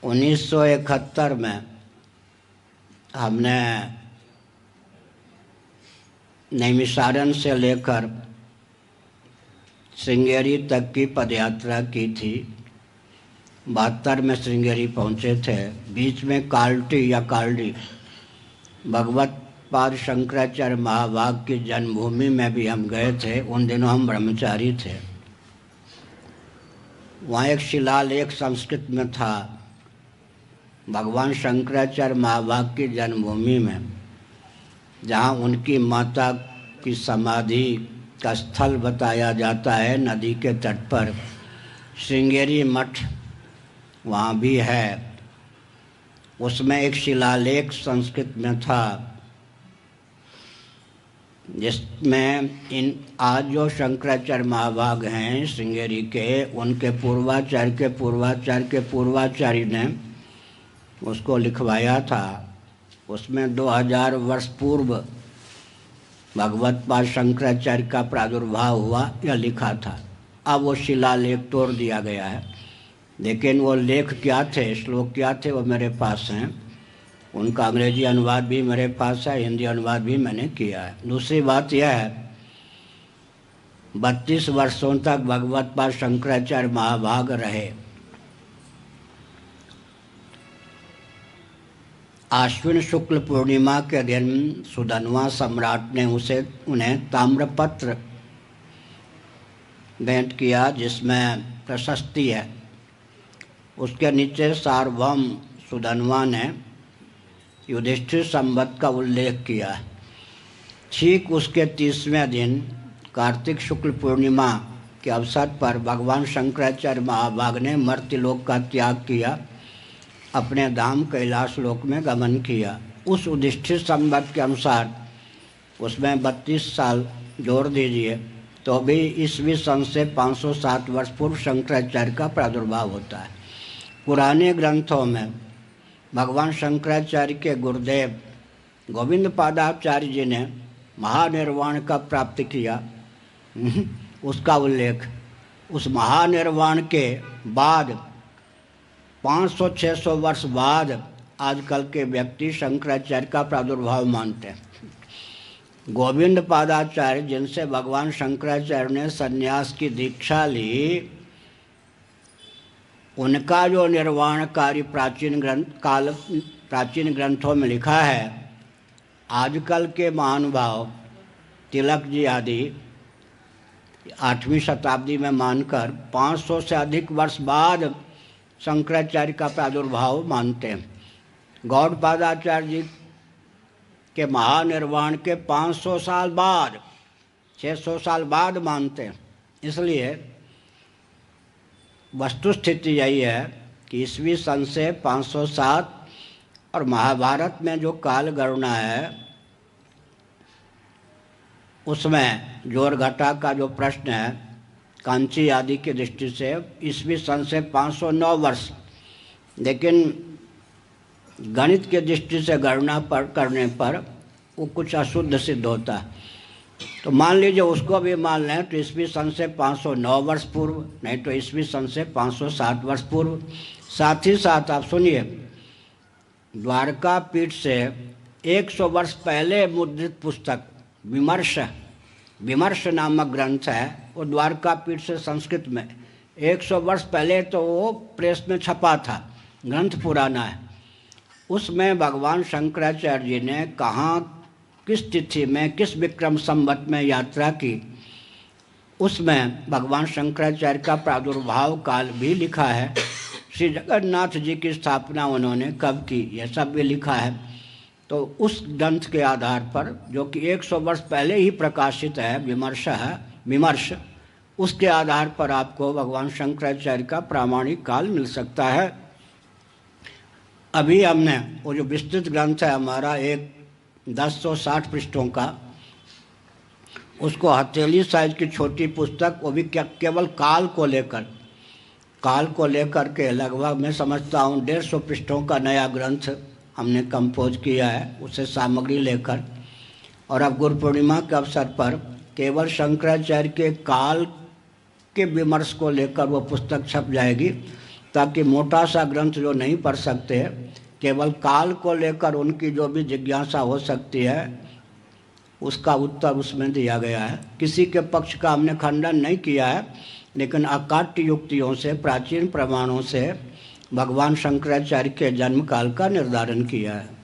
1971 में हमने नैमिषारण्य से लेकर श्रृंगेरी तक की पदयात्रा की थी। 72 में श्रृंगेरी पहुँचे थे। बीच में कालटी या कालड़ी भगवत पाद शंकराचार्य महाभाग की जन्मभूमि में भी हम गए थे। उन दिनों हम ब्रह्मचारी थे। वहाँ एक शिलालेख संस्कृत में था, भगवान शंकराचार्य महाभाग की जन्मभूमि में, जहाँ उनकी माता की समाधि का स्थल बताया जाता है नदी के तट पर। श्रृंगेरी मठ वहाँ भी है। उसमें एक शिलालेख संस्कृत में था जिसमें आज जो शंकराचार्य महाभाग हैं श्रृंगेरी के, उनके पूर्वाचार्य के पूर्वाचार्य के पूर्वाचार्य ने उसको लिखवाया था। उसमें 2000 वर्ष पूर्व भगवत पाद शंकराचार्य का प्रादुर्भाव हुआ यह लिखा था। अब वो शिलालेख तोड़ दिया गया है, लेकिन वो लेख क्या थे, श्लोक क्या थे, वो मेरे पास हैं। उनका अंग्रेजी अनुवाद भी मेरे पास है, हिंदी अनुवाद भी मैंने किया है। दूसरी बात यह है, 32 वर्षों तक भगवत पाद शंकराचार्य महाभाग रहे। आश्विन शुक्ल पूर्णिमा के दिन सुधन्वा सम्राट ने उन्हें ताम्रपत्र भेंट किया जिसमें प्रशस्ति है। उसके नीचे सार्वभौम सुधन्वा ने युधिष्ठिर संवत का उल्लेख किया। ठीक उसके 30वें दिन कार्तिक शुक्ल पूर्णिमा के अवसर पर भगवान शंकराचार्य महाभाग ने मर्त्यलोक का त्याग किया, अपने धाम कैलाश लोक में गमन किया। उस युधिष्ठिर संवत के अनुसार उसमें 32 साल जोड़ दीजिए तो भी ईस्वी सन से 507 वर्ष पूर्व शंकराचार्य का प्रादुर्भाव होता है। पुराने ग्रंथों में भगवान शंकराचार्य के गुरुदेव गोविंद पादाचार्य जी ने महानिर्वाण का प्राप्त किया, उसका उल्लेख। उस महानिर्वाण के बाद 500-600 वर्ष बाद आजकल के व्यक्ति शंकराचार्य का प्रादुर्भाव मानते हैं। गोविंद पादाचार्य जिनसे भगवान शंकराचार्य ने सन्यास की दीक्षा ली, उनका जो निर्वाणकारी प्राचीन ग्रंथों में लिखा है, आजकल के महानुभाव तिलक जी आदि 8वीं शताब्दी में मानकर 500 से अधिक वर्ष बाद शंकराचार्य का प्रादुर्भाव मानते हैं। गौड़पादाचार्य जी के महानिर्वाण के 500 साल बाद, 600 साल बाद मानते हैं। इसलिए वस्तुस्थिति यही है कि ईस्वी सन से 507 और महाभारत में जो काल गणना है उसमें जोर घटा का जो प्रश्न है कांची आदि की दृष्टि से ईस्वी सन से 509 वर्ष, लेकिन गणित के दृष्टि से गणना करने पर वो कुछ अशुद्ध सिद्ध होता है। तो मान लीजिए उसको भी मान लें तो ईस्वी सन से 509 वर्ष पूर्व, नहीं तो ईस्वी सन से 507 वर्ष पूर्व। साथ ही साथ आप सुनिए, द्वारका पीठ से 100 वर्ष पहले मुद्रित पुस्तक विमर्श नामक ग्रंथ है, वो द्वारका पीठ से संस्कृत में 100 वर्ष पहले तो वो प्रेस में छपा था, ग्रंथ पुराना है। उसमें भगवान शंकराचार्य जी ने कहाँ, किस तिथि में, किस विक्रम संवत में यात्रा की, उसमें भगवान शंकराचार्य का प्रादुर्भाव काल भी लिखा है। श्री जगन्नाथ जी की स्थापना उन्होंने कब की, यह सब भी लिखा है। तो उस ग्रंथ के आधार पर, जो कि 100 वर्ष पहले ही प्रकाशित है, विमर्श, उसके आधार पर आपको भगवान शंकराचार्य का प्रामाणिक काल मिल सकता है। अभी हमने वो जो विस्तृत ग्रंथ है हमारा, एक 1060 पृष्ठों का, उसको हथेली साइज की छोटी पुस्तक, वो भी केवल काल को लेकर के लगभग मैं समझता हूँ 150 पृष्ठों का नया ग्रंथ हमने कंपोज किया है, उससे सामग्री लेकर। और अब गुरु पूर्णिमा के अवसर पर केवल शंकराचार्य के काल के विमर्श को लेकर वो पुस्तक छप जाएगी, ताकि मोटा सा ग्रंथ जो नहीं पढ़ सकते, केवल काल को लेकर उनकी जो भी जिज्ञासा हो सकती है उसका उत्तर उसमें दिया गया है। किसी के पक्ष का हमने खंडन नहीं किया है, लेकिन अकाट्य युक्तियों से, प्राचीन प्रमाणों से भगवान शंकराचार्य के जन्म काल का निर्धारण किया है।